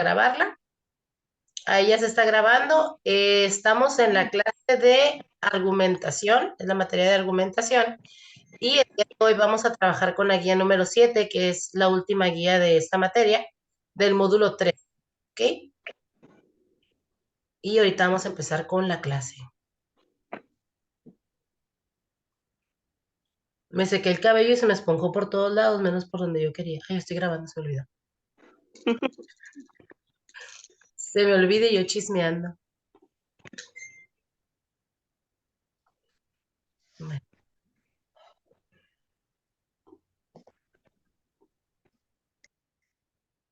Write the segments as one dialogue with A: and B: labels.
A: grabarla. Ahí ya se está grabando. Estamos en la clase de argumentación, es la materia de argumentación. Y el día de hoy vamos a trabajar con la guía número 7, que es la última guía de esta materia, del módulo 3. ¿Ok? Y ahorita vamos a empezar con la clase. Me sequé el cabello y se me esponjó por todos lados, menos por donde yo quería. Ay, estoy grabando, se me olvidó. Se me olvida y yo chismeando. Bueno,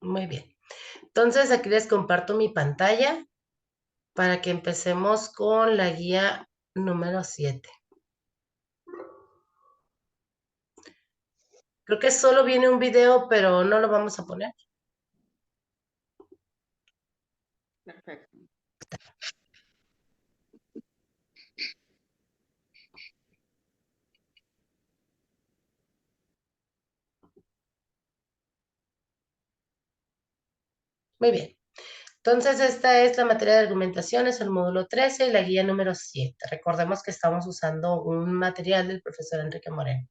A: muy bien. Entonces, aquí les comparto mi pantalla para que empecemos con la guía número 7. Creo que solo viene un video, pero no lo vamos a poner.
B: Perfecto.
A: Muy bien. Entonces, esta es la materia de argumentación, es el módulo 13 y la guía número 7. Recordemos que estamos usando un material del profesor Enrique Moreno.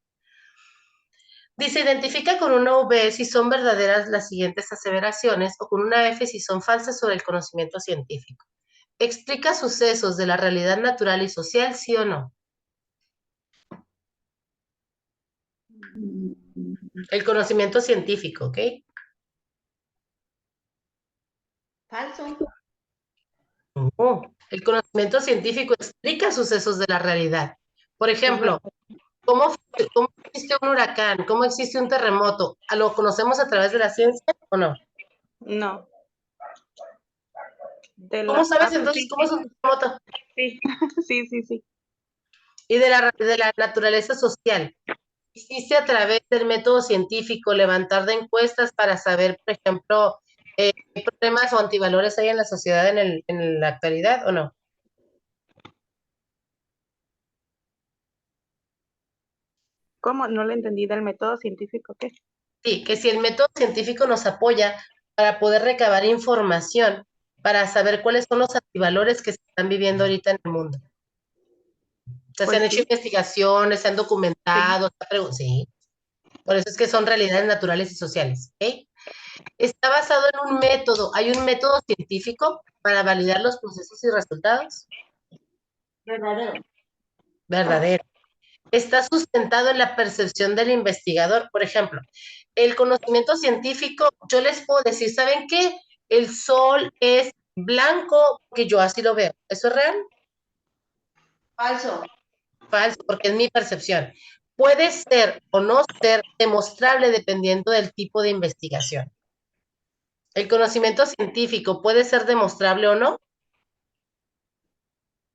A: Dice, identifica con una V si son verdaderas las siguientes aseveraciones o con una F si son falsas sobre el conocimiento científico. Explica sucesos de la realidad natural y social, sí o no. El conocimiento científico, ¿ok?
B: Falso.
A: El conocimiento científico explica sucesos de la realidad. Por
B: Es
A: ejemplo,
B: verdad.
A: ¿cómo existe un huracán? ¿Cómo existe un terremoto? ¿Lo conocemos a través de la ciencia o no?
B: No.
A: ¿Cómo sabes
B: Sí,
A: entonces
B: sí,
A: cómo es un terremoto?
B: sí. Sí, sí, sí.
A: Y de la naturaleza social. Existe a través del método científico levantar de encuestas para saber, por ejemplo, qué problemas o antivalores hay en la sociedad en la actualidad o no.
B: ¿Cómo? No le entendí del método científico, ¿qué?
A: Sí, que si el método científico nos apoya para poder recabar información, para saber cuáles son los antivalores que se están viviendo ahorita en el mundo. O sea, se han
B: Pues
A: hecho
B: sí,
A: investigaciones, se han
B: sí.
A: documentado, sí. Por eso es que son realidades naturales y sociales. ¿Ok? Está basado en un método. ¿Hay un método científico para validar los procesos y resultados?
B: Verdadero.
A: Verdadero. Está sustentado en la percepción del investigador. Por ejemplo, el conocimiento científico, yo les puedo decir, ¿saben qué? El sol es blanco, que yo así lo veo. ¿Eso es real?
B: Falso.
A: Falso, porque es mi percepción. Puede ser o no ser demostrable dependiendo del tipo de investigación. El conocimiento científico puede ser demostrable o no.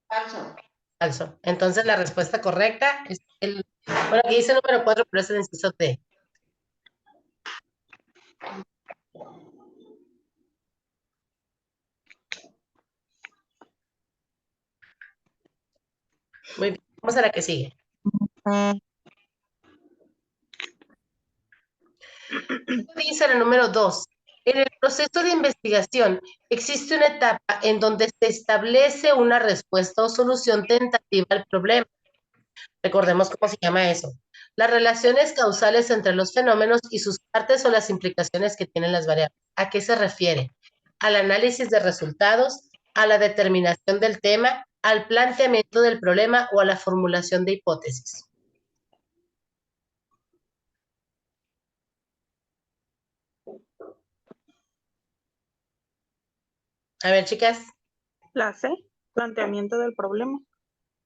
B: Falso.
A: Falso. Entonces la respuesta correcta es bueno, aquí dice número 4, pero es el inciso D. Muy bien, vamos a la que sigue. Dice el número 2. En el proceso de investigación existe una etapa en donde se establece una respuesta o solución tentativa al problema. Recordemos cómo se llama eso. Las relaciones causales entre los fenómenos y sus partes o las implicaciones que tienen las variables. ¿A qué se refiere? Al análisis de resultados, a la determinación del tema, al planteamiento del problema o a la formulación de hipótesis. A ver, chicas.
B: La C. Planteamiento del problema.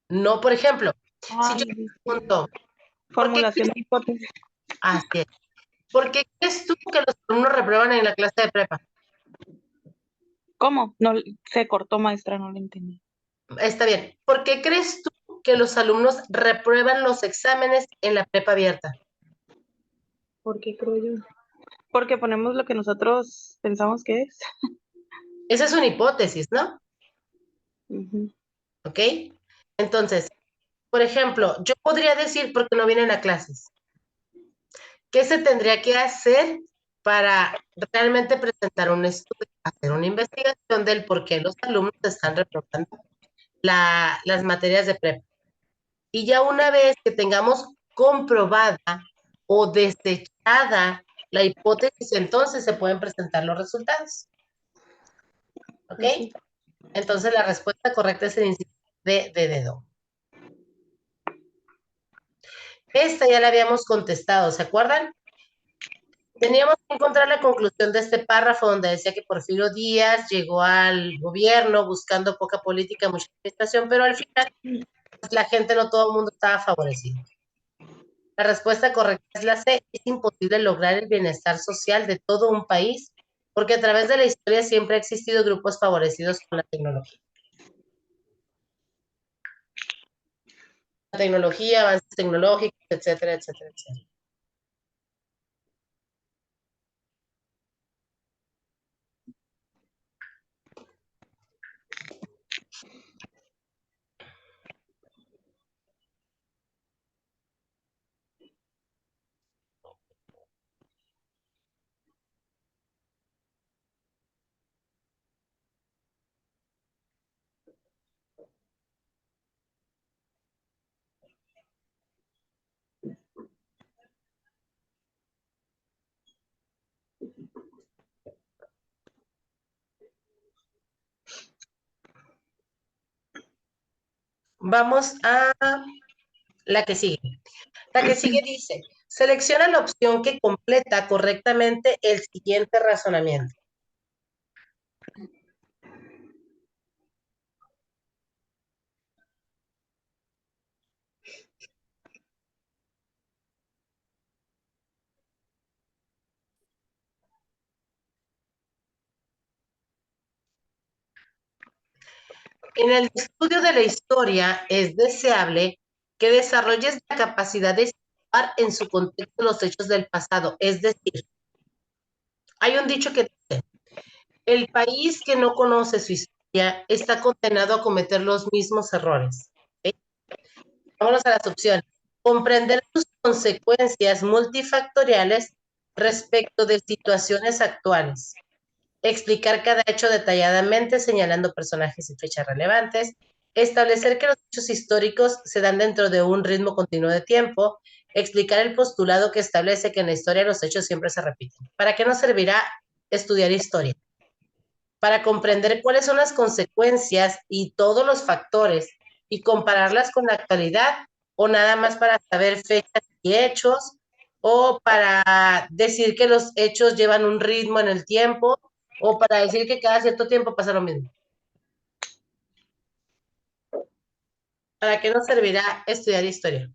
A: No, por ejemplo, si yo
B: Ay,
A: te
B: dice.
A: pregunto, ¿por qué
B: Formulación de hipótesis.
A: así es. ¿Por qué crees tú que los alumnos reprueban en la clase de prepa?
B: ¿Cómo? No, se cortó, maestra, no le entendí.
A: Está bien. ¿Por qué crees tú que los alumnos reprueban los exámenes en la prepa abierta?
B: ¿Por qué creo yo? Porque ponemos lo que nosotros pensamos que es.
A: Esa es una hipótesis, ¿no?
B: Ujú.
A: ¿Ok? Entonces, por ejemplo, yo podría decir por qué no vienen a clases. ¿Qué se tendría que hacer para realmente presentar un estudio, hacer una investigación del por qué los alumnos están reprobando las materias de prepa. Y ya una vez que tengamos comprobada o desechada la hipótesis, entonces se pueden presentar los resultados. ¿Ok? Entonces la respuesta correcta es el inciso D de dedo. Esta ya la habíamos contestado, ¿se acuerdan? Teníamos que encontrar la conclusión de este párrafo donde decía que Porfirio Díaz llegó al gobierno buscando poca política, mucha administración, pero al final pues, la gente, no todo el mundo estaba favorecido. La respuesta correcta es la C. Es imposible lograr el bienestar social de todo un país porque a través de la historia siempre ha existido grupos favorecidos con la tecnología. La tecnología, avances tecnológicos, etcétera, etcétera, etcétera. Vamos a la que sigue. La que sigue dice, selecciona la opción que completa correctamente el siguiente razonamiento. En el estudio de la historia es deseable que desarrolles la capacidad de situar en su contexto los hechos del pasado. Es decir, hay un dicho que dice, el país que no conoce su historia está condenado a cometer los mismos errores. ¿Sí? Vámonos a las opciones. Comprender sus consecuencias multifactoriales respecto de situaciones actuales. Explicar cada hecho detalladamente señalando personajes y fechas relevantes, establecer que los hechos históricos se dan dentro de un ritmo continuo de tiempo, explicar el postulado que establece que en la historia los hechos siempre se repiten. ¿Para qué nos servirá estudiar historia? Para comprender cuáles son las consecuencias y todos los factores y compararlas con la actualidad, o nada más para saber fechas y hechos, o para decir que los hechos llevan un ritmo en el tiempo, o para decir que cada cierto tiempo pasa lo mismo. ¿Para qué nos servirá estudiar historia?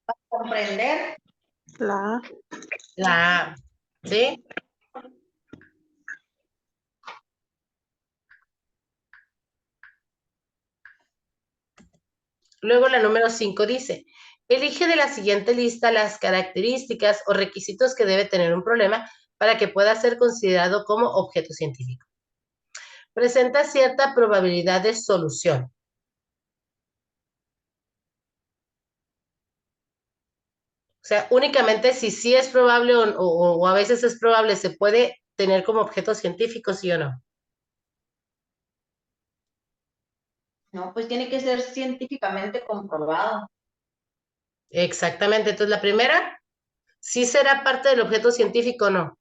C: Para comprender.
A: ¿Sí? Luego la número 5 dice, elige de la siguiente lista las características o requisitos que debe tener un problema para que pueda ser considerado como objeto científico. Presenta cierta probabilidad de solución. O sea, únicamente si sí es probable o a veces es probable, se puede tener como objeto científico, ¿sí o no?
C: No, pues tiene que ser científicamente comprobado.
A: Exactamente. Entonces, la primera, ¿sí será parte del objeto científico o no?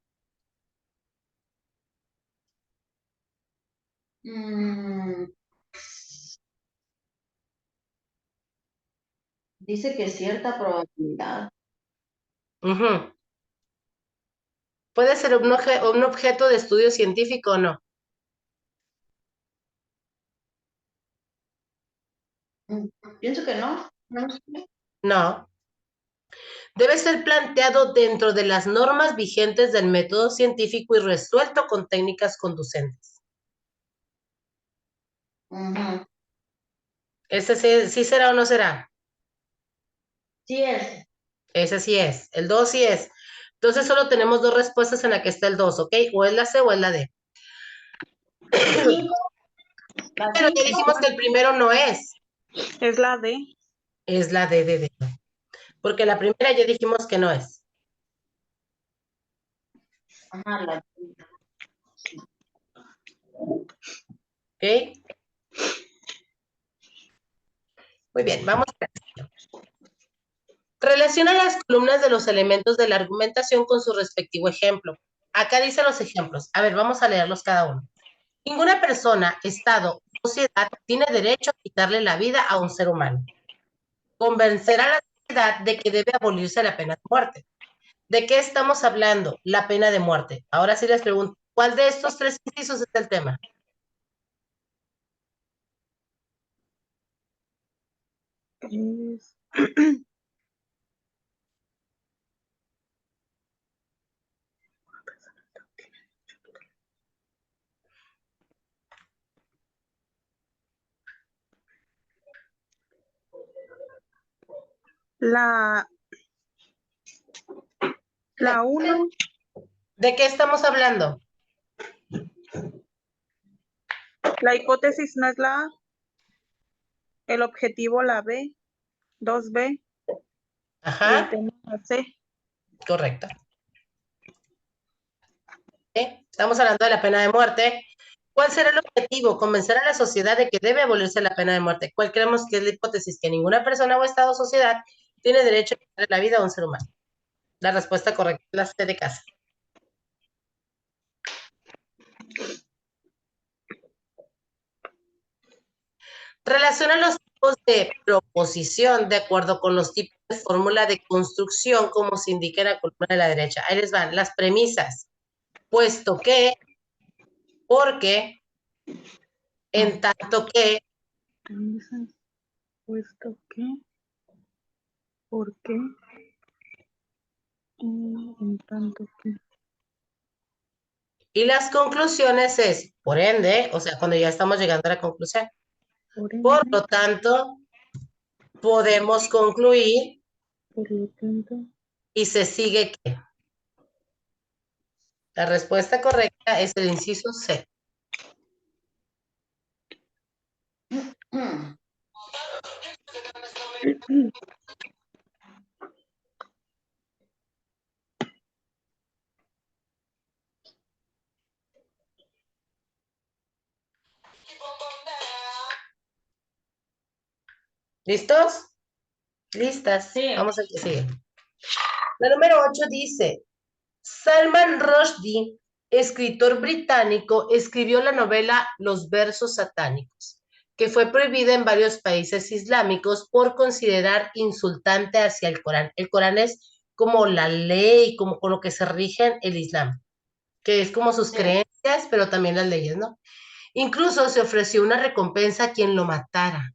C: Dice que cierta probabilidad.
A: ¿Puede ser un objeto de estudio científico o no?
C: Pienso que no. No sé.
A: No. Debe ser planteado dentro de las normas vigentes del método científico y resuelto con técnicas conducentes. ¿Ese sí será o no será?
C: Sí es.
A: Ese sí es. El 2 sí es. Entonces solo tenemos dos respuestas en la que está el 2, ¿ok? O es la C o es la D.
C: Cinco.
A: Pero ya dijimos que el primero no es.
B: Es la D.
A: Es la D de D. Porque la primera ya dijimos que no es.
C: Ajá,
A: ¿Ok? Muy bien, vamos a ver. Relaciona las columnas de los elementos de la argumentación con su respectivo ejemplo. Acá dice los ejemplos. A ver, vamos a leerlos cada uno. Ninguna persona, estado o sociedad tiene derecho a quitarle la vida a un ser humano. Convencer a la sociedad de que debe abolirse la pena de muerte. ¿De qué estamos hablando? La pena de muerte. Ahora sí les pregunto, ¿cuál de estos tres incisos es el tema?
B: Es la 1,
A: ¿De qué estamos hablando?
B: la hipótesis no es la A, el objetivo la B, 2B, y el
A: Ajá,
B: tema la C.
A: correcto. Estamos hablando de la pena de muerte. ¿Cuál será el objetivo? Convencer a la sociedad de que debe abolirse la pena de muerte. ¿Cuál creemos que es la hipótesis? Que ninguna persona o estado o sociedad tiene derecho a quitarle la vida a un ser humano. La respuesta correcta es la C de casa. Relaciona los tipos de proposición de acuerdo con los tipos de fórmula de construcción como se indica en la columna de la derecha. Ahí les van las premisas. Puesto que, porque, en tanto que,
B: Premisas, puesto que, por qué, y en tanto que.
A: y las conclusiones es, por ende, o sea, cuando ya estamos llegando a la conclusión.
B: Por
A: Por
B: ende,
A: lo tanto, podemos concluir
B: por lo tanto,
A: y se sigue que. La respuesta correcta es el inciso C. ¿Listos? Listas.
C: Sí.
A: Vamos a que sigue. La número 8 dice, Salman Rushdie, escritor británico, escribió la novela Los versos satánicos, que fue prohibida en varios países islámicos por considerar insultante hacia el Corán. El Corán es como la ley, como con lo que se rige el Islam, que es como sus
C: Sí.
A: creencias, pero también las leyes, ¿no? Incluso se ofreció una recompensa a quien lo matara.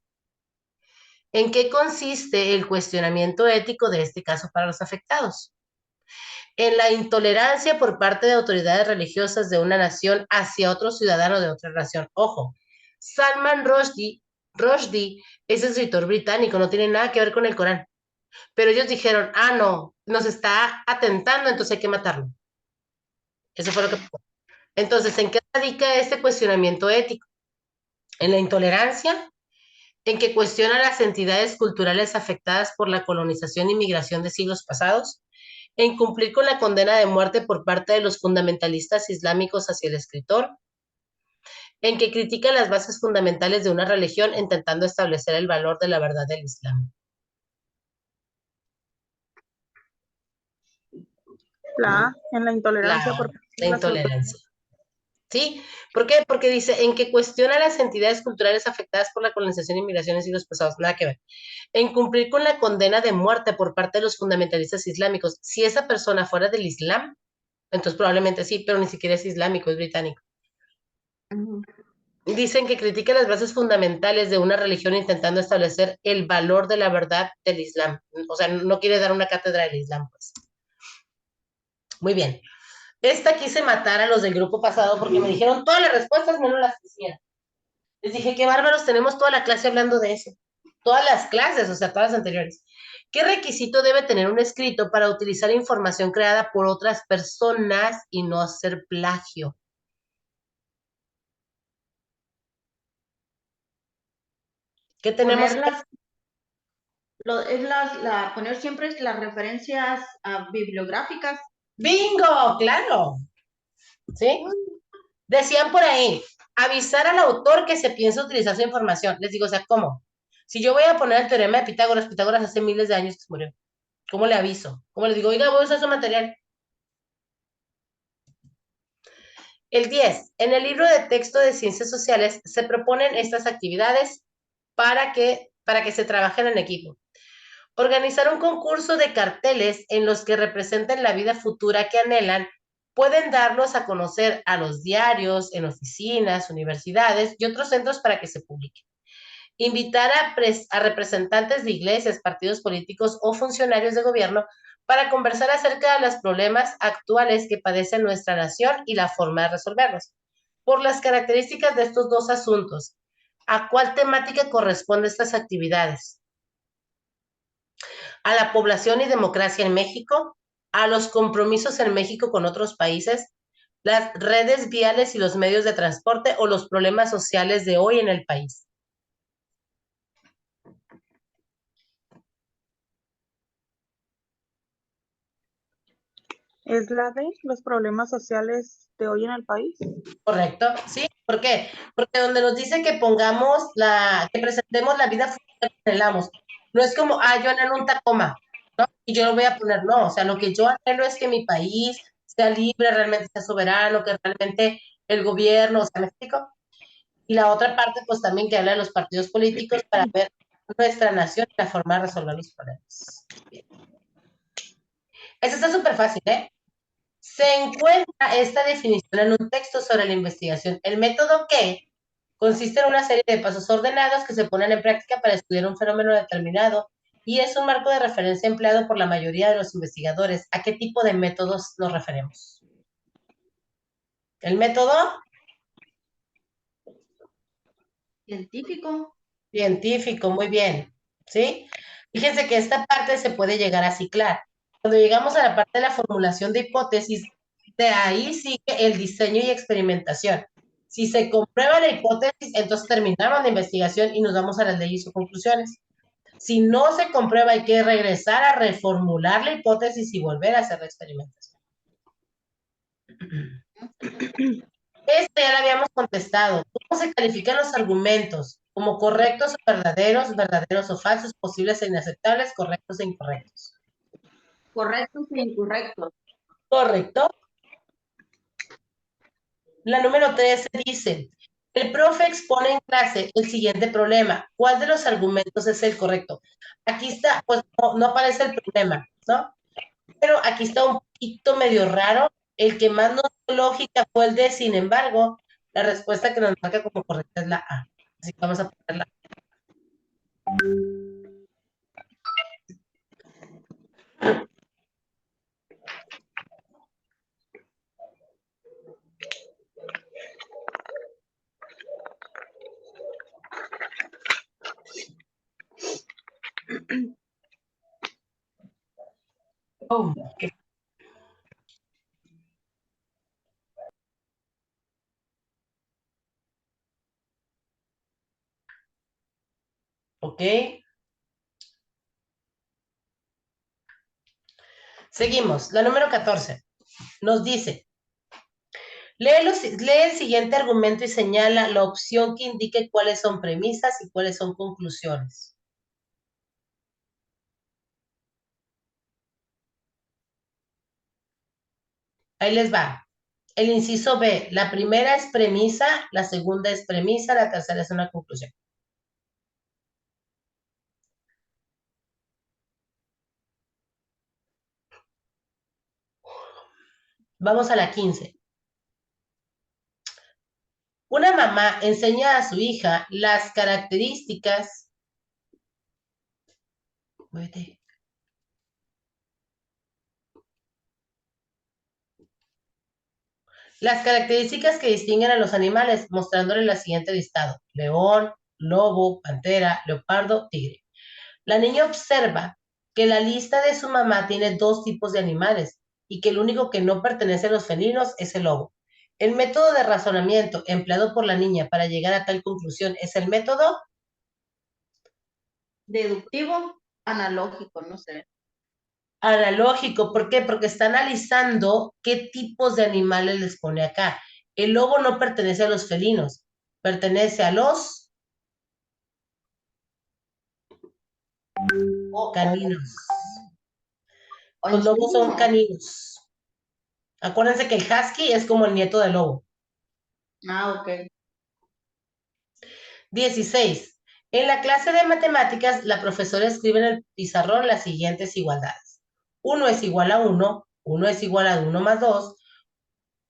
A: ¿En qué consiste el cuestionamiento ético de este caso para los afectados? En la intolerancia por parte de autoridades religiosas de una nación hacia otro ciudadano de otra nación. Ojo, Salman Rushdie es escritor británico, no tiene nada que ver con el Corán. Pero ellos dijeron, ah, no, nos está atentando, entonces hay que matarlo. Eso fue lo que pasó. Entonces, ¿en qué radica este cuestionamiento ético? En la intolerancia, en que cuestiona las entidades culturales afectadas por la colonización y migración de siglos pasados, en cumplir con la condena de muerte por parte de los fundamentalistas islámicos hacia el escritor, en que critica las bases fundamentales de una religión intentando establecer el valor de la verdad del Islam.
B: la A, en la intolerancia por parte
A: La
B: de las autoridades.
A: intolerancia. ¿Sí? ¿Por qué? Porque dice, en que cuestiona las entidades culturales afectadas por la colonización y migración en siglos pasados, nada que ver. En cumplir con la condena de muerte por parte de los fundamentalistas islámicos. Si esa persona fuera del Islam, entonces probablemente sí, pero ni siquiera es islámico, es británico. Dicen que critica las bases fundamentales de una religión intentando establecer el valor de la verdad del Islam. O sea, no quiere dar una cátedra del Islam, pues. Muy bien. Esta quise matar a los del grupo pasado porque me dijeron todas las respuestas menos las que hicieron. Les dije, qué bárbaros, tenemos toda la clase hablando de eso. Todas las clases, o sea, todas las anteriores. ¿Qué requisito debe tener un escrito para utilizar información creada por otras personas y no hacer plagio? ¿Qué tenemos?
C: Poner siempre las referencias bibliográficas.
A: ¡Bingo! ¡Claro! ¿sí? Decían por ahí, avisar al autor que se piensa utilizar su información. Les digo, o sea, ¿cómo? Si yo voy a poner el teorema de Pitágoras, Pitágoras hace miles de años que se murió. ¿Cómo le aviso? ¿Cómo le digo, oiga, voy a usar su material? El 10. En el libro de texto de Ciencias Sociales se proponen estas actividades para que se trabajen en equipo. Organizar un concurso de carteles en los que representen la vida futura que anhelan, pueden darlos a conocer a los diarios, en oficinas, universidades y otros centros para que se publiquen. Invitar a representantes de iglesias, partidos políticos o funcionarios de gobierno para conversar acerca de los problemas actuales que padece nuestra nación y la forma de resolverlos. Por las características de estos dos asuntos, ¿a cuál temática corresponden estas actividades? ¿A la población y democracia en México? ¿A los compromisos en México con otros países? ¿Las redes viales y los medios de transporte o los problemas sociales de hoy en el país?
B: ¿Es la de los problemas sociales de hoy en el país?
A: Correcto, ¿sí? ¿Por qué? Porque donde nos dice que que presentemos la vida futura que anhelamos. No es como, yo anhelo un Tacoma, ¿no? Y yo lo voy a poner, no, o sea, lo que yo anhelo es que mi país sea libre, realmente sea soberano, que realmente el gobierno, o sea, ¿me explico? Y la otra parte, pues también que habla de los partidos políticos para ver nuestra nación y la forma de resolver los problemas. Bien. Eso está súper fácil, ¿eh? Se encuentra esta definición en un texto sobre la investigación. El método que consiste en una serie de pasos ordenados que se ponen en práctica para estudiar un fenómeno determinado y es un marco de referencia empleado por la mayoría de los investigadores. ¿A qué tipo de métodos nos referimos? El método
C: Científico.
A: científico, muy bien, ¿sí? Fíjense que esta parte se puede llegar a ciclar. Cuando llegamos a la parte de la formulación de hipótesis, de ahí sigue el diseño y experimentación. Si se comprueba la hipótesis, entonces terminamos la investigación y nos vamos a las leyes o conclusiones. Si no se comprueba, hay que regresar a reformular la hipótesis y volver a hacer la experimentación. Esto ya lo habíamos contestado. ¿Cómo se califican los argumentos? ¿Como correctos o verdaderos, verdaderos o falsos, posibles e inaceptables, correctos e incorrectos?
C: Correctos e incorrectos.
A: Correcto. La número 13 dice, el profe expone en clase el siguiente problema. ¿Cuál de los argumentos es el correcto? Aquí está, pues no aparece el problema, ¿no? Pero aquí está un poquito medio raro. El que más nos dio lógica fue el de, sin embargo, la respuesta que nos marca como correcta es la A. Así que vamos a ponerla. Oh, ok. Seguimos. La número 14 nos dice, lee el siguiente argumento y señala la opción que indique cuáles son premisas y cuáles son conclusiones. Ahí les va. El inciso B, la primera es premisa, la segunda es premisa, la tercera es una conclusión. Vamos a la 15. Una mamá enseña a su hija las características. Las características que distinguen a los animales, mostrándole la siguiente listado: león, lobo, pantera, leopardo, tigre. La niña observa que la lista de su mamá tiene dos tipos de animales y que el único que no pertenece a los felinos es el lobo. El método de razonamiento empleado por la niña para llegar a tal conclusión es el método
C: Deductivo, analógico, no sé.
A: Analógico, ¿por qué? Porque está analizando qué tipos de animales les pone acá. El lobo no pertenece a los felinos, pertenece a los caninos. Los lobos son caninos. Acuérdense que el husky es como el nieto del lobo.
C: Ah, ok.
A: 16. En la clase de matemáticas, la profesora escribe en el pizarrón las siguientes igualdades. 1 es igual a 1, 1 es igual a 1 más 2,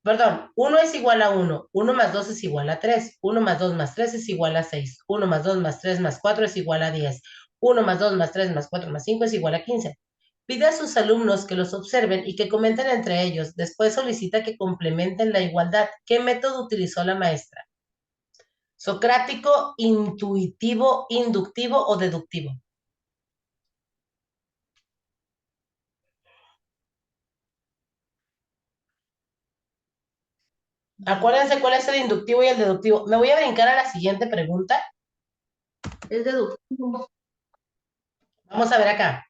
A: perdón, 1 es igual a 1, 1 más 2 es igual a 3, 1 más 2 más 3 es igual a 6, 1 más 2 más 3 más 4 es igual a 10, 1 más 2 más 3 más 4 más 5 es igual a 15. Pide a sus alumnos que los observen y que comenten entre ellos. Después solicita que complementen la igualdad. ¿Qué método utilizó la maestra? ¿Socrático, intuitivo, inductivo o deductivo? Acuérdense cuál es el inductivo y el deductivo. Me voy a brincar a la siguiente pregunta.
C: Es deductivo.
A: Vamos a ver acá.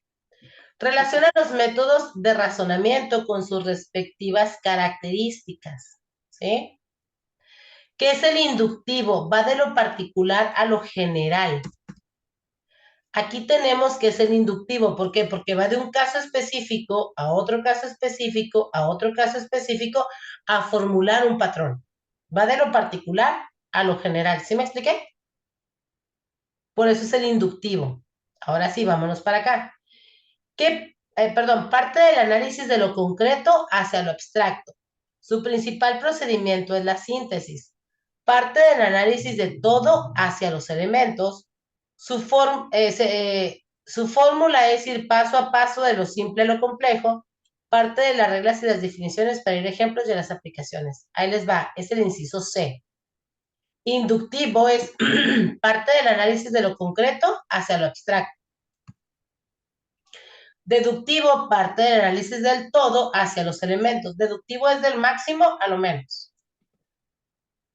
A: Relaciona los métodos de razonamiento con sus respectivas características. ¿Sí? ¿Qué es el inductivo? Va de lo particular a lo general. Aquí tenemos que es el inductivo. ¿Por qué? Porque va de un caso específico a otro caso específico, a otro caso específico, a formular un patrón. Va de lo particular a lo general. ¿Sí me expliqué? Por eso es el inductivo. Ahora sí, vámonos para acá. Parte del análisis de lo concreto hacia lo abstracto. Su principal procedimiento es la síntesis. Parte del análisis de todo hacia los elementos. Su fórmula es ir paso a paso de lo simple a lo complejo. Parte de las reglas y las definiciones para ir ejemplos de las aplicaciones. Ahí les va, es el inciso C. Inductivo es parte del análisis de lo concreto hacia lo abstracto. Deductivo parte del análisis del todo hacia los elementos. Deductivo es del máximo a lo menos.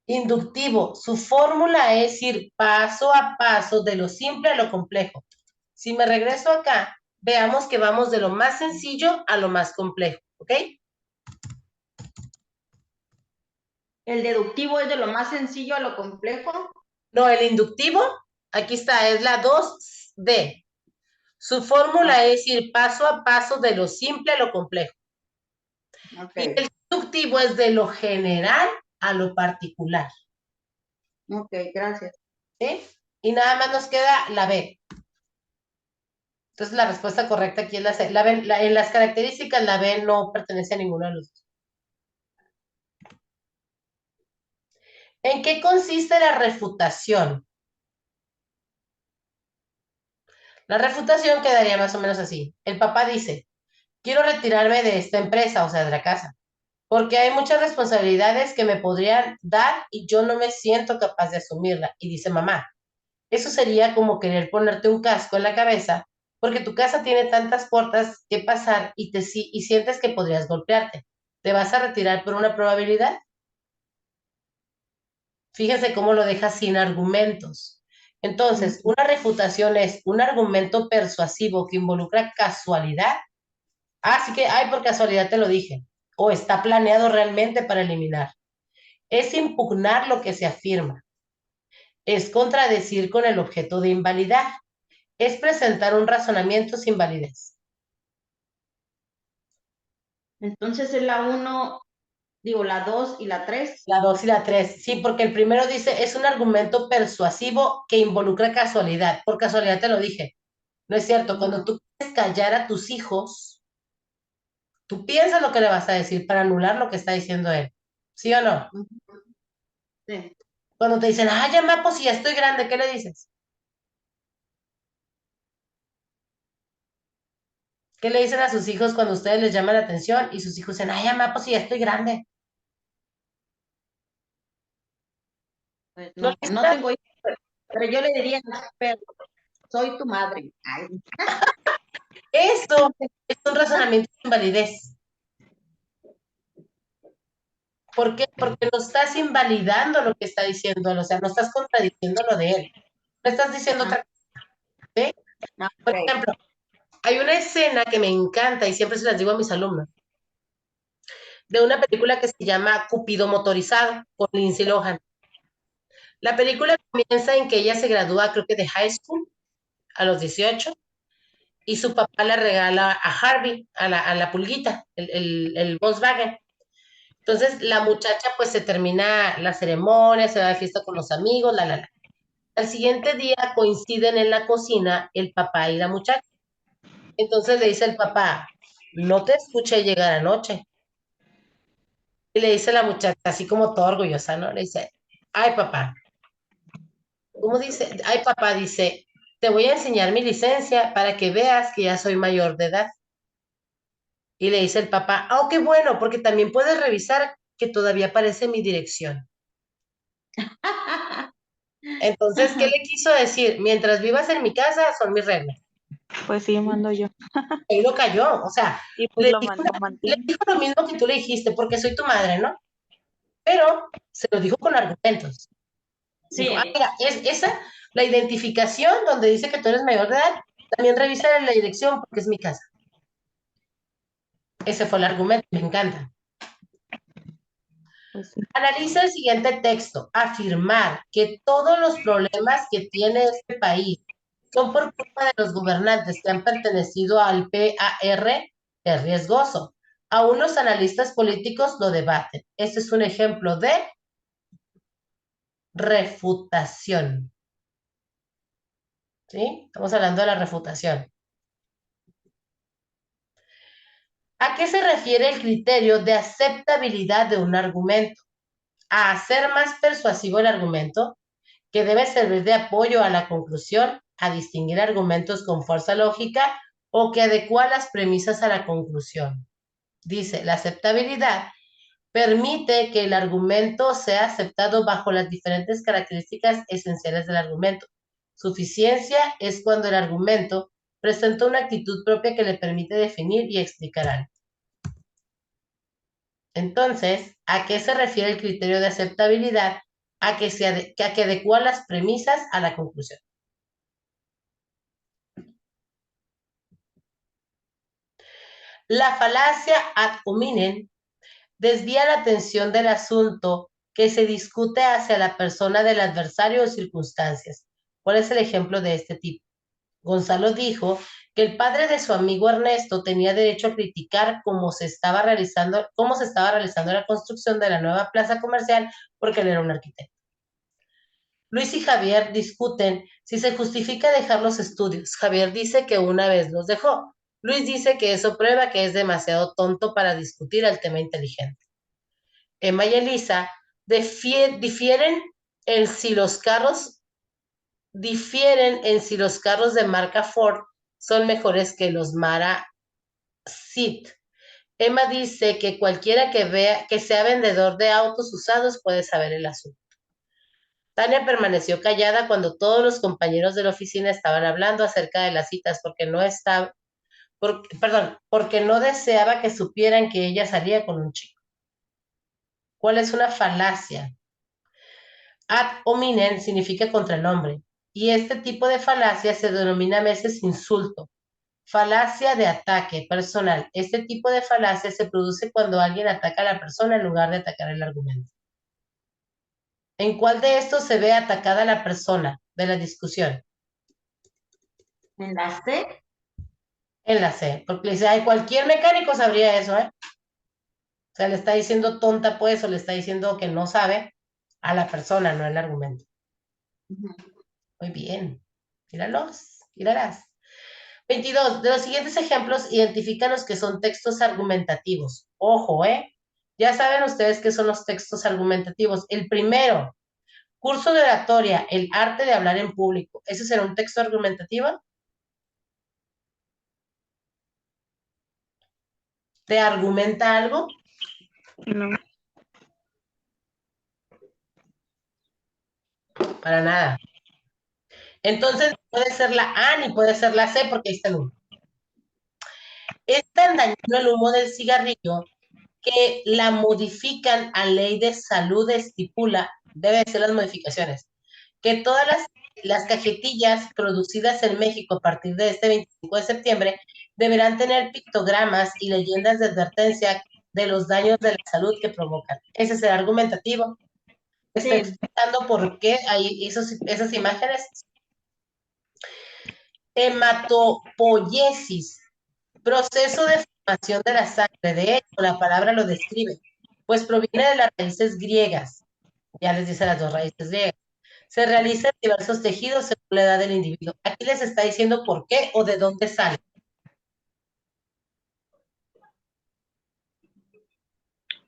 A: Inductivo, su fórmula es ir paso a paso de lo simple a lo complejo. Si me regreso acá, veamos que vamos de lo más sencillo a lo más complejo, ¿ok?
C: El deductivo es de lo más sencillo a lo complejo.
A: No, el inductivo, aquí está, es la 2D. Su fórmula es ir paso a paso de lo simple a lo complejo.
C: Okay.
A: Y el inductivo es de lo general a lo particular.
C: Ok, gracias.
A: ¿Sí? Y nada más nos queda la B. Entonces la respuesta correcta aquí es la C. En las características la B no pertenece a ninguno de los dos. ¿En qué consiste la refutación? La refutación quedaría más o menos así. El papá dice, quiero retirarme de esta empresa, o sea, de la casa, porque hay muchas responsabilidades que me podrían dar y yo no me siento capaz de asumirla. Y dice mamá, eso sería como querer ponerte un casco en la cabeza porque tu casa tiene tantas puertas que pasar y sientes que podrías golpearte. ¿Te vas a retirar por una probabilidad? Fíjense cómo lo deja sin argumentos. Entonces, una refutación es un argumento persuasivo que involucra casualidad. Así que, ay, por casualidad te lo dije. O está planeado realmente para eliminar. Es impugnar lo que se afirma. Es contradecir con el objeto de invalidar. Es presentar un razonamiento sin validez.
C: Entonces es la 1, digo, la 2 y la 3.
A: La 2 y la 3, sí, porque el primero dice, es un argumento persuasivo que involucra casualidad. Por casualidad te lo dije. No es cierto, cuando tú quieres callar a tus hijos, tú piensas lo que le vas a decir para anular lo que está diciendo él. ¿Sí o no?
C: Sí.
A: Cuando te dicen, ay, mamá, pues si ya estoy grande, ¿qué le dices? ¿Qué le dicen a sus hijos cuando ustedes les llaman la atención y sus hijos dicen, ay, mamá, pues si ya estoy grande?
C: Pues
A: ¿No
C: no,
A: le
C: no
A: dicen?
C: tengo hijos, pero yo le diría, pero soy tu madre. Ay.
A: Esto es un razonamiento sin validez. ¿Por qué? Porque no estás invalidando lo que está diciendo él, o sea, no estás contradiciendo lo de él. No estás diciendo otra cosa, ¿sí? Por
C: Okay.
A: ejemplo, Hay una escena que me encanta y siempre se las digo a mis alumnos, de una película que se llama Cupido Motorizado, con Lindsay Lohan. La película comienza en que ella se gradúa, creo que de high school, a los 18, y su papá le regala a Harvey, a la pulguita, el Volkswagen. Entonces la muchacha pues se termina la ceremonia, se va de fiesta con los amigos, la. Al siguiente día coinciden en la cocina el papá y la muchacha. Entonces le dice el papá, no te escuché llegar anoche. Y le dice la muchacha, así como toda orgullosa, ¿no? Le dice, ay papá, ¿cómo dice? Ay papá, dice, te voy a enseñar mi licencia para que veas que ya soy mayor de edad. Y le dice el papá, oh, qué bueno, porque también puedes revisar que todavía aparece mi dirección. Entonces, ¿qué le quiso decir? Mientras vivas en mi casa, son mis reglas.
B: Pues sí, mando yo.
A: Ahí lo cayó, o sea,
B: Y pues
A: le
B: lo,
A: dijo,
B: lo
A: le
B: mantiene.
A: dijo lo mismo que tú le dijiste, porque soy tu madre, ¿no? Pero se lo dijo con argumentos.
C: Sí,
A: Dijo, ah, mira, es esa, la identificación donde dice que tú eres mayor de edad, también revisa la dirección porque es mi casa. Ese fue el argumento, me encanta.
B: Pues sí.
A: Analiza el siguiente texto. Afirmar que todos los problemas que tiene este país son por culpa de los gobernantes que han pertenecido al PAR es riesgoso. Aún los analistas políticos lo debaten. Este es un ejemplo de refutación. ¿Sí? Estamos hablando de la refutación. ¿A qué se refiere el criterio de aceptabilidad de un argumento? A hacer más persuasivo el argumento, que debe servir de apoyo a la conclusión, a distinguir argumentos con fuerza lógica o que adecua las premisas a la conclusión. Dice, la aceptabilidad permite que el argumento sea aceptado bajo las diferentes características esenciales del argumento. Suficiencia es cuando el argumento presenta una actitud propia que le permite definir y explicar algo. Entonces, ¿a qué se refiere el criterio de aceptabilidad? A que adecua las premisas a la conclusión. La falacia ad hominem desvía la atención del asunto que se discute hacia la persona del adversario o circunstancias. ¿Cuál es el ejemplo de este tipo? Gonzalo dijo que el padre de su amigo Ernesto tenía derecho a criticar cómo se estaba realizando la construcción de la nueva plaza comercial porque él era un arquitecto. Luis y Javier discuten si se justifica dejar los estudios. Javier dice que una vez los dejó. Luis dice que eso prueba que es demasiado tonto para discutir el tema inteligente. Emma y Elisa difieren en si los carros de marca Ford son mejores que los Mara Sid. Emma dice que cualquiera que sea vendedor de autos usados puede saber el asunto. Tania permaneció callada cuando todos los compañeros de la oficina estaban hablando acerca de las citas porque no deseaba que supieran que ella salía con un chico. ¿Cuál es una falacia? Ad hominem significa contra el hombre, y este tipo de falacia se denomina a veces insulto. Falacia de ataque personal. Este tipo de falacia se produce cuando alguien ataca a la persona en lugar de atacar el argumento. ¿En cuál de estos se ve atacada la persona de la discusión?
C: en la C.
A: En la C, porque le dice, ay, cualquier mecánico sabría eso, ¿eh? O sea, le está diciendo tonta, pues, o le está diciendo que no sabe a la persona, no el argumento. Muy bien. Míralas. 22. De los siguientes ejemplos, identifican los que son textos argumentativos. Ojo, ¿eh? Ya saben ustedes qué son los textos argumentativos. El primero, curso de oratoria, el arte de hablar en público. ¿Ese será un texto argumentativo? ¿Te argumenta algo?
B: No.
A: Para nada. Entonces, puede ser la A ni puede ser la C porque ahí está el humo. Es tan dañino el humo del cigarrillo que la modifican a ley de salud estipula, debe ser las modificaciones, que todas las las cajetillas producidas en México a partir de este 25 de septiembre deberán tener pictogramas y leyendas de advertencia de los daños de la salud que provocan. Ese es el argumentativo. Está explicando por qué hay esas imágenes. Hematopoiesis, proceso de formación de la sangre. De hecho, la palabra lo describe, pues proviene de las raíces griegas. Ya les dice las dos raíces griegas. Se realiza en diversos tejidos según la edad del individuo. Aquí les está diciendo por qué o de dónde sale.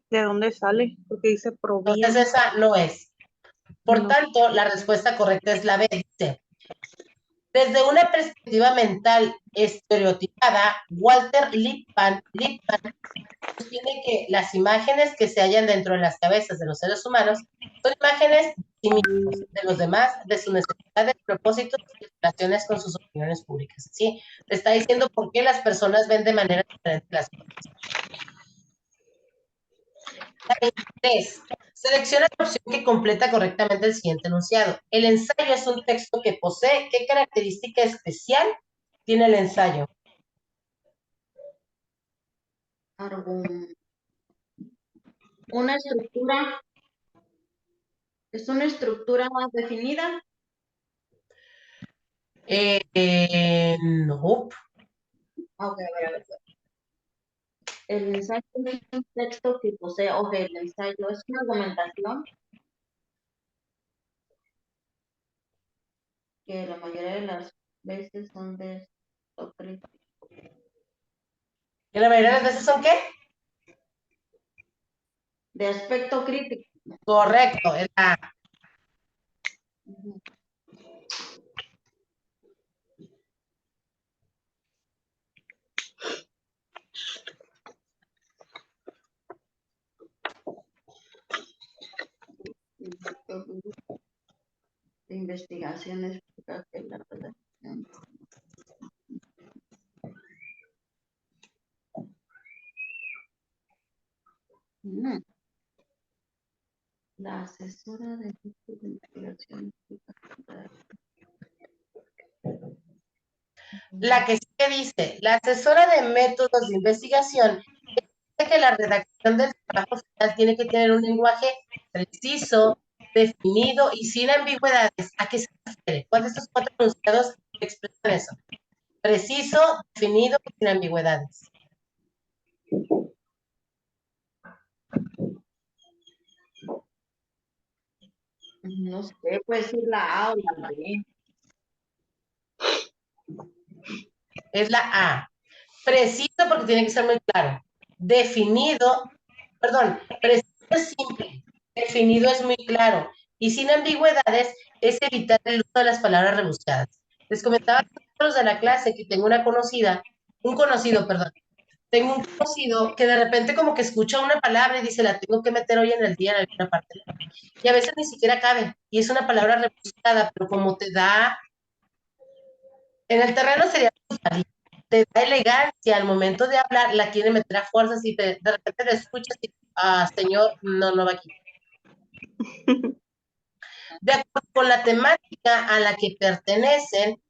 B: ¿De dónde sale? Porque dice proviene.
A: Entonces esa no es. Por
B: No.
A: tanto, la respuesta correcta es la B. Dice, desde una perspectiva mental estereotipada, Walter Lippmann sostiene que las imágenes que se hallan dentro de las cabezas de los seres humanos son imágenes de los demás, de sus necesidades, propósitos y relaciones con sus opiniones públicas. ¿Sí? Le está diciendo por qué las personas ven de manera diferente las cosas. La 23. Selecciona la opción que completa correctamente el siguiente enunciado. El ensayo es un texto que posee. ¿Qué característica especial tiene el ensayo?
C: Una estructura. ¿Es una estructura más definida?
A: No.
C: Ok, a ver. El ensayo es un texto que posee, ok, el ensayo es una argumentación que la mayoría de las veces son de aspecto crítico.
A: ¿Y la mayoría de las veces son qué?
C: De aspecto crítico.
A: Correcto, es la A.
C: De investigaciones que la redacción. La asesora de investigación.
A: La que sigue dice, la asesora de métodos de investigación dice que la redacción del trabajo final tiene que tener un lenguaje preciso, definido y sin ambigüedades. ¿A qué se refiere? ¿Cuál de estos cuatro enunciados expresan eso? Preciso, definido y sin ambigüedades.
C: No sé, puede ser la A o la B.
A: Es la A. Preciso porque tiene que ser muy claro. Definido, perdón, preciso es simple. Definido es muy claro. Y sin ambigüedades es evitar el uso de las palabras rebuscadas. Les comentaba a los de la clase que tengo un conocido, tengo un conocido que de repente como que escucha una palabra y dice, la tengo que meter hoy en el día en alguna parte. Y a veces ni siquiera cabe. Y es una palabra rebuscada, pero como te da, en el terreno sería te da elegancia al momento de hablar, la quiere meter a fuerzas y de repente le escuchas y, señor, no va aquí. De acuerdo con la temática a la que pertenecen,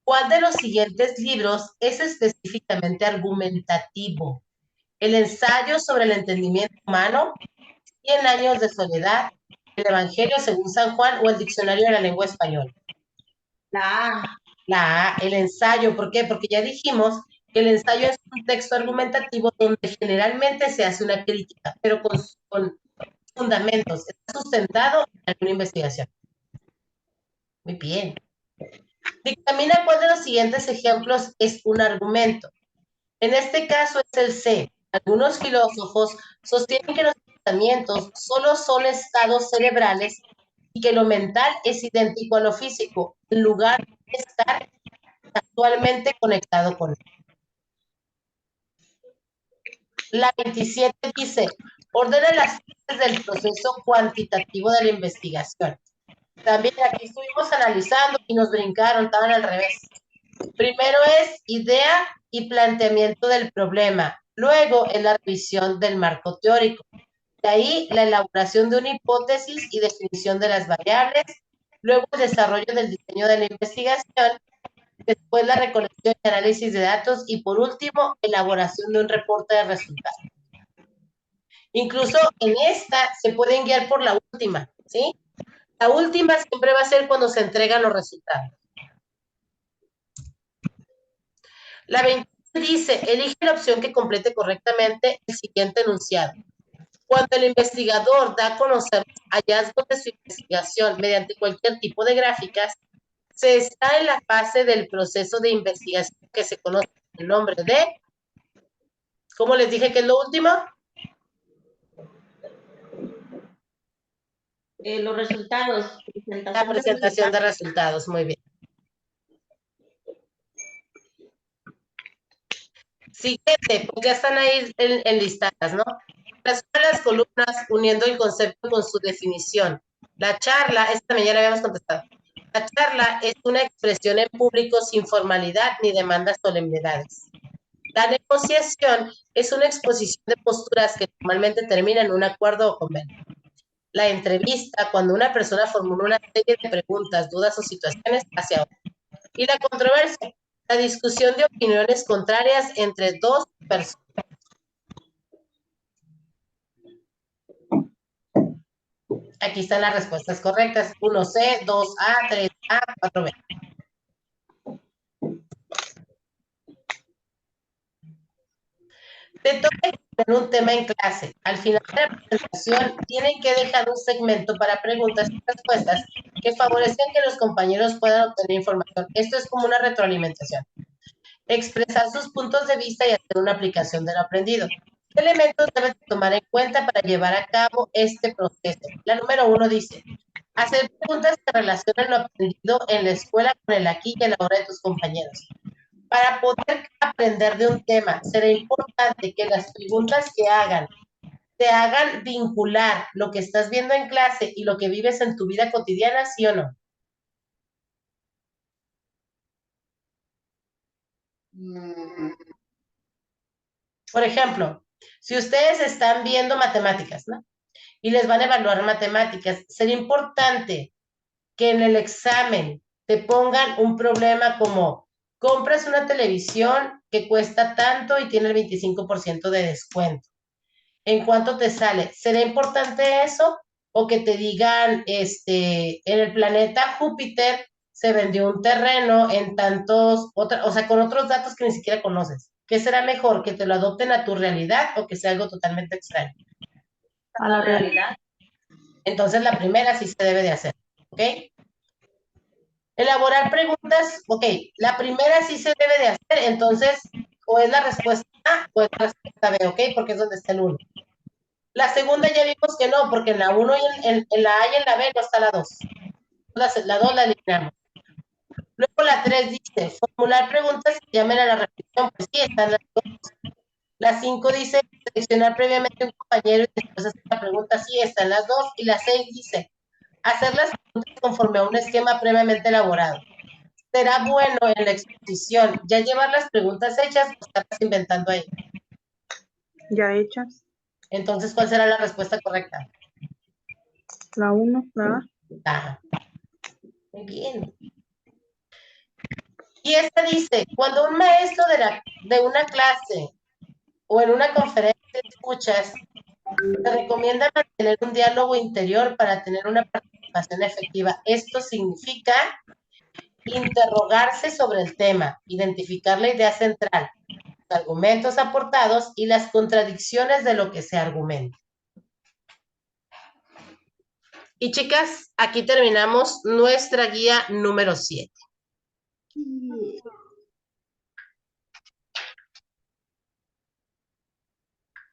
A: ¿cuál de los siguientes libros es específicamente argumentativo? El ensayo sobre el entendimiento humano, 100 años de soledad, el Evangelio según San Juan o el Diccionario de la Lengua Española.
C: La A.
A: La A, el ensayo, ¿por qué? Porque ya dijimos que el ensayo es un texto argumentativo donde generalmente se hace una crítica, pero con fundamentos, está sustentado en una investigación. Muy bien. Dictamina cuál de los siguientes ejemplos es un argumento. En este caso es el C. Algunos filósofos sostienen que los pensamientos solo son estados cerebrales y que lo mental es idéntico a lo físico, en lugar de estar actualmente conectado con él. La 27 dice, ordena las fases del proceso cuantitativo de la investigación. También aquí estuvimos analizando y nos brincaron, estaban al revés. Primero es idea y planteamiento del problema. Luego es la revisión del marco teórico. De ahí la elaboración de una hipótesis y definición de las variables. luego el desarrollo del diseño de la investigación, después la recolección y análisis de datos y por último, elaboración de un reporte de resultados. Incluso en esta se pueden guiar por la última, ¿sí? La última siempre va a ser cuando se entregan los resultados. La 21 dice, elige la opción que complete correctamente el siguiente enunciado. Cuando el investigador da a conocer hallazgos de su investigación mediante cualquier tipo de gráficas, se está en la fase del proceso de investigación que se conoce con el nombre de, ¿cómo les dije que es lo último?
C: Los resultados.
A: La presentación de resultados, muy bien. Siguiente, pues ya están ahí enlistadas, ¿no? Las columnas uniendo el concepto con su definición. La charla, esta también ya la habíamos contestado. La charla es una expresión en público sin formalidad ni demanda solemnidades. La negociación es una exposición de posturas que normalmente termina en un acuerdo o convenio. La entrevista, cuando una persona formula una serie de preguntas, dudas o situaciones hacia otra. Y la controversia, la discusión de opiniones contrarias entre dos personas. Aquí están las respuestas correctas. 1C, 2A, 3A, 4B. Te toca exponer un tema en clase. Al final de la presentación, tienen que dejar un segmento para preguntas y respuestas que favorezcan que los compañeros puedan obtener información. Esto es como una retroalimentación. Expresar sus puntos de vista y hacer una aplicación de lo aprendido. ¿Qué elementos debes tomar en cuenta para llevar a cabo este proceso? La número 1 dice, hacer preguntas que relacionen lo aprendido en la escuela con el aquí y el ahora de tus compañeros. Para poder aprender de un tema, será importante que las preguntas que hagan te hagan vincular lo que estás viendo en clase y lo que vives en tu vida cotidiana, ¿sí o no? Por ejemplo, si ustedes están viendo matemáticas, ¿no? Y les van a evaluar matemáticas, sería importante que en el examen te pongan un problema como compras una televisión que cuesta tanto y tiene el 25% de descuento. ¿En cuánto te sale? ¿Será importante eso? O que te digan, en el planeta Júpiter se vendió un terreno en tantos, o sea, con otros datos que ni siquiera conoces. ¿Qué será mejor? ¿Que te lo adopten a tu realidad o que sea algo totalmente extraño?
C: A la realidad.
A: Entonces la primera sí se debe de hacer, ¿ok? Elaborar preguntas, ok, la primera sí se debe de hacer, entonces o es la respuesta A o es la respuesta B, ¿ok? Porque es donde está el 1. La segunda ya vimos que no, porque en la 1 y en la A y en la B no está la 2. La 2 la eliminamos. Luego la 3 dice, formular preguntas que llamen a la reflexión, pues sí, están las 2. La 5 dice, seleccionar previamente un compañero y después hacer la pregunta, sí, están las 2. Y la 6 dice, hacer las preguntas conforme a un esquema previamente elaborado. Será bueno en la exposición ya llevar las preguntas hechas o estarlas inventando ahí.
B: Ya hechas.
A: Entonces, ¿cuál será la respuesta correcta?
B: La 1, la A.
A: Ajá. Muy bien. Y esta dice, cuando un maestro de una clase o en una conferencia escuchas, te recomienda mantener un diálogo interior para tener una participación efectiva. Esto significa interrogarse sobre el tema, identificar la idea central, los argumentos aportados y las contradicciones de lo que se argumenta. Y chicas, aquí terminamos nuestra guía número 7.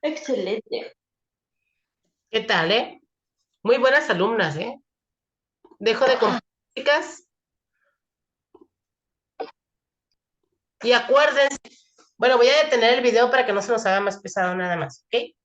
C: Excelente.
A: ¿Qué tal, Muy buenas alumnas, Dejo de compartir, chicas. Y acuérdense, bueno, voy a detener el video para que no se nos haga más pesado nada más, ¿ok?